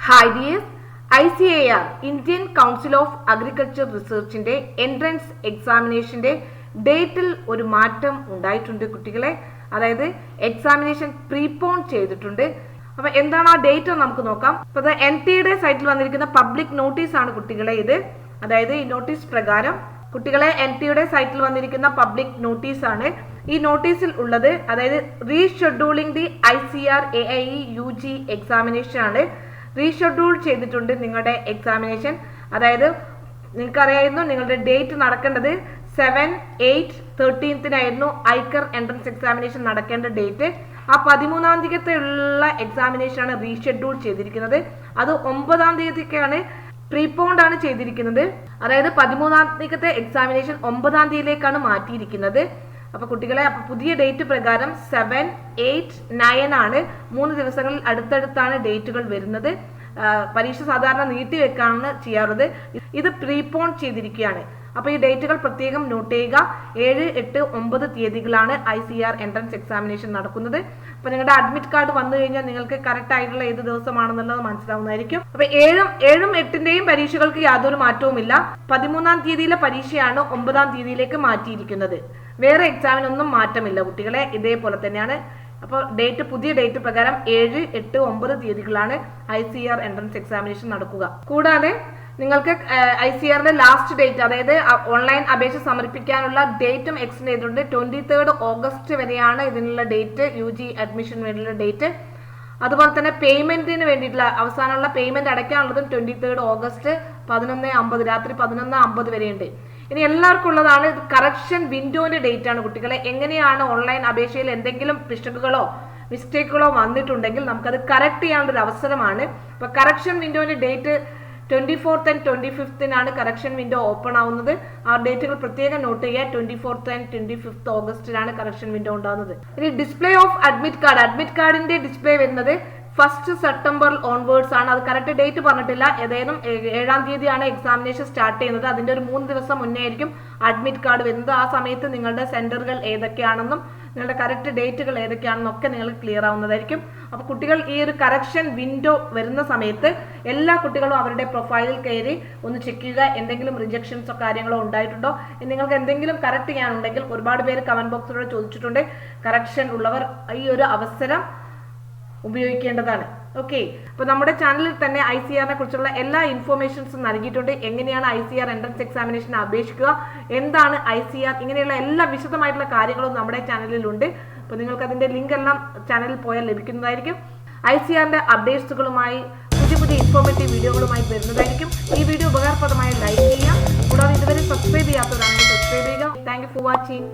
Hi dears, ICAR Indian Council of Agriculture Researchന്റെ entrance എക്സാമിനേഷന്റെ ഡേറ്റിൽ ഒരു മാറ്റം ഉണ്ടായിട്ടുണ്ട് കുട്ടികളെ. അതായത് എക്സാമിനേഷൻ പ്രീപോൺ ചെയ്തിട്ടുണ്ട്. അപ്പൊ എന്താണ് ആ ഡേറ്റ് നമുക്ക് നോക്കാം. അപ്പൊ NTയുടെ സൈറ്റിൽ വന്നിരിക്കുന്ന പബ്ലിക് നോട്ടീസ് ആണ് കുട്ടികളെ ഇത്. അതായത് ഈ നോട്ടീസ് പ്രകാരം കുട്ടികളെ NTയുടെ സൈറ്റിൽ വന്നിരിക്കുന്ന പബ്ലിക് നോട്ടീസ് ആണ്. ഈ നോട്ടീസിൽ ഉള്ളത് അതായത് rescheduling the ICAR AIE UG examination ആണ്. റീഷെഡ്യൂൾ ചെയ്തിട്ടുണ്ട് നിങ്ങളുടെ എക്സാമിനേഷൻ. അതായത് നിങ്ങൾക്കറിയായിരുന്നു നിങ്ങളുടെ ഡേറ്റ് നടക്കേണ്ടത് 7, 8, 13 ICAR എൻട്രൻസ് എക്സാമിനേഷൻ നടക്കേണ്ട ഡേറ്റ്. ആ 13-ാം തീയതിക്കുള്ള എക്സാമിനേഷൻ ആണ് റീഷെഡ്യൂൾ ചെയ്തിരിക്കുന്നത്. അത് 9-ാം തീയതിക്കാണ് പ്രീപോണ്ട് ആണ് ചെയ്തിരിക്കുന്നത്. അതായത് 13-ാം തീയതിക്കത്തെ എക്സാമിനേഷൻ 9-ാം തീയതിയിലേക്കാണ് മാറ്റിയിരിക്കുന്നത്. അപ്പൊ കുട്ടികളെ പുതിയ ഡേറ്റ് പ്രകാരം 7, 8, 9 ആണ്. 3 ദിവസങ്ങളിൽ അടുത്തടുത്താണ് ഡേറ്റുകൾ വരുന്നത്. പരീക്ഷ സാധാരണ നീട്ടിവെക്കാണ് ചെയ്യാറുള്ളത്. ഇത് പ്രീപോൺ ചെയ്തിരിക്കുകയാണ്. അപ്പൊ ഈ ഡേറ്റുകൾ പ്രത്യേകം നോട്ട് ചെയ്യുക. 7, 8, 9 തീയതികളാണ് ICAR എൻട്രൻസ് എക്സാമിനേഷൻ നടക്കുന്നത്. അപ്പൊ നിങ്ങളുടെ അഡ്മിറ്റ് കാർഡ് വന്നു കഴിഞ്ഞാൽ നിങ്ങൾക്ക് കറക്റ്റ് ആയിട്ടുള്ള ഏത് ദിവസമാണെന്നുള്ളത് മനസ്സിലാവുന്നതായിരിക്കും. അപ്പൊ 7, 8 പരീക്ഷകൾക്ക് യാതൊരു മാറ്റവുമില്ല. 13-ാം തീയതിയിലെ പരീക്ഷയാണ് 9-ാം തീയതിയിലേക്ക് മാറ്റിയിരിക്കുന്നത്. വേറെ എക്സാമിനൊന്നും മാറ്റമില്ല കുട്ടികളെ, ഇതേപോലെ തന്നെയാണ്. അപ്പോൾ പുതിയ ഡേറ്റ് പ്രകാരം 7, 8, 9 തീയതികളാണ് ICAR എൻട്രൻസ് എക്സാമിനേഷൻ നടക്കുക. കൂടാതെ നിങ്ങൾക്ക് ICARന്റെ ലാസ്റ്റ് ഡേറ്റ്, അതായത് ഓൺലൈൻ അപേക്ഷ സമർപ്പിക്കാനുള്ള ഡേറ്റും എക്സ്റ്റെൻഡ് ചെയ്തിട്ടുണ്ട്. 23 ഓഗസ്റ്റ് വരെയാണ് ഇതിനുള്ള ഡേറ്റ്, UG അഡ്മിഷന് വേണ്ടിയുള്ള ഡേറ്റ്. അതുപോലെ തന്നെ പേയ്മെന്റിന് വേണ്ടിയിട്ടുള്ള അവസാനമുള്ള പേയ്മെന്റ് അടയ്ക്കാനുള്ളതും 23 ഓഗസ്റ്റ് 11:50 രാത്രി 11:50 വരെയുണ്ട്. ഇനി എല്ലാവർക്കും ഉള്ളതാണ് ഇത് കറക്ഷൻ വിൻഡോന്റെ ഡേറ്റ് ആണ് കുട്ടികളെ. എങ്ങനെയാണ് ഓൺലൈൻ അപേക്ഷയിൽ എന്തെങ്കിലും പിശകുകളോ മിസ്റ്റേക്കുകളോ വന്നിട്ടുണ്ടെങ്കിൽ നമുക്കത് കറക്റ്റ് ചെയ്യാനുള്ള ഒരു അവസരമാണ്. അപ്പൊ കറക്ഷൻ വിൻഡോന്റെ date 24th and 25th correction window open ആവുന്നത്. ആ ഡേറ്റുകൾ പ്രത്യേകം നോട്ട് ചെയ്യുക. 24th and 25th ഓഗസ്റ്റിലാണ് correction window ഉണ്ടാകുന്നത്. ഇനി ഡിസ്പ്ലേ ഓഫ് അഡ്മിറ്റ് കാർഡിന്റെ ഡിസ്പ്ലേ വരുന്നത് 1 സെപ്റ്റംബർ ഓൺവേർഡ്സ് ആണ്. അത് കറക്റ്റ് ഡേറ്റ് പറഞ്ഞിട്ടില്ല. ഏതായാലും 7-ാം തീയതിയാണ് എക്സാമിനേഷൻ സ്റ്റാർട്ട് ചെയ്യുന്നത്. അതിന്റെ ഒരു 3 ദിവസം മുന്നേ ആയിരിക്കും അഡ്മിറ്റ് കാർഡ് വരുന്നത്. ആ സമയത്ത് നിങ്ങളുടെ സെന്ററുകൾ ഏതൊക്കെയാണെന്നും നിങ്ങളുടെ കറക്റ്റ് ഡേറ്റുകൾ ഏതൊക്കെയാണെന്നും ഒക്കെ നിങ്ങൾക്ക് ക്ലിയർ ആവുന്നതായിരിക്കും. അപ്പൊ കുട്ടികൾ ഈ ഒരു കറക്ഷൻ വിൻഡോ വരുന്ന സമയത്ത് എല്ലാ കുട്ടികളും അവരുടെ പ്രൊഫൈലിൽ കയറി ഒന്ന് ചെക്ക് ചെയ്യുക. എന്തെങ്കിലും റിജക്ഷൻസോ കാര്യങ്ങളോ ഉണ്ടായിട്ടുണ്ടോ, നിങ്ങൾക്ക് എന്തെങ്കിലും കറക്റ്റ് ചെയ്യാനുണ്ടെങ്കിൽ ഒരുപാട് പേര് കമന്റ് ബോക്സിലൂടെ ചോദിച്ചിട്ടുണ്ട്. കറക്ഷൻ ഉള്ളവർ ഈ ഒരു അവസരം ഉപയോഗിക്കേണ്ടതാണ്. ഓക്കെ, അപ്പൊ നമ്മുടെ ചാനലിൽ തന്നെ ICARനെ കുറിച്ചുള്ള എല്ലാ ഇൻഫോർമേഷൻസും നൽകിയിട്ടുണ്ട്. എങ്ങനെയാണ് ICAR എൻട്രൻസ് എക്സാമിനേഷൻ അപേക്ഷിക്കുക, എന്താണ് ICAR, ഇങ്ങനെയുള്ള എല്ലാ വിശദമായിട്ടുള്ള കാര്യങ്ങളും നമ്മുടെ ചാനലിലുണ്ട്. അപ്പൊ നിങ്ങൾക്ക് അതിന്റെ ലിങ്ക് എല്ലാം ചാനലിൽ പോയാൽ ലഭിക്കുന്നതായിരിക്കും. ICARന്റെ അപ്ഡേറ്റ്സുകളുമായി പുതിയ ഇൻഫോർമേറ്റീവ് വീഡിയോകളുമായി വരുന്നതായിരിക്കും. ഈ വീഡിയോ ഉപകാരപ്രദമായി ലൈക്ക് ചെയ്യുക. കൂടാതെ ഇതുവരെ സബ്സ്ക്രൈബ് ചെയ്യാത്തവരാണെങ്കിൽ സബ്സ്ക്രൈബ് ചെയ്യുക. Thank you for watching.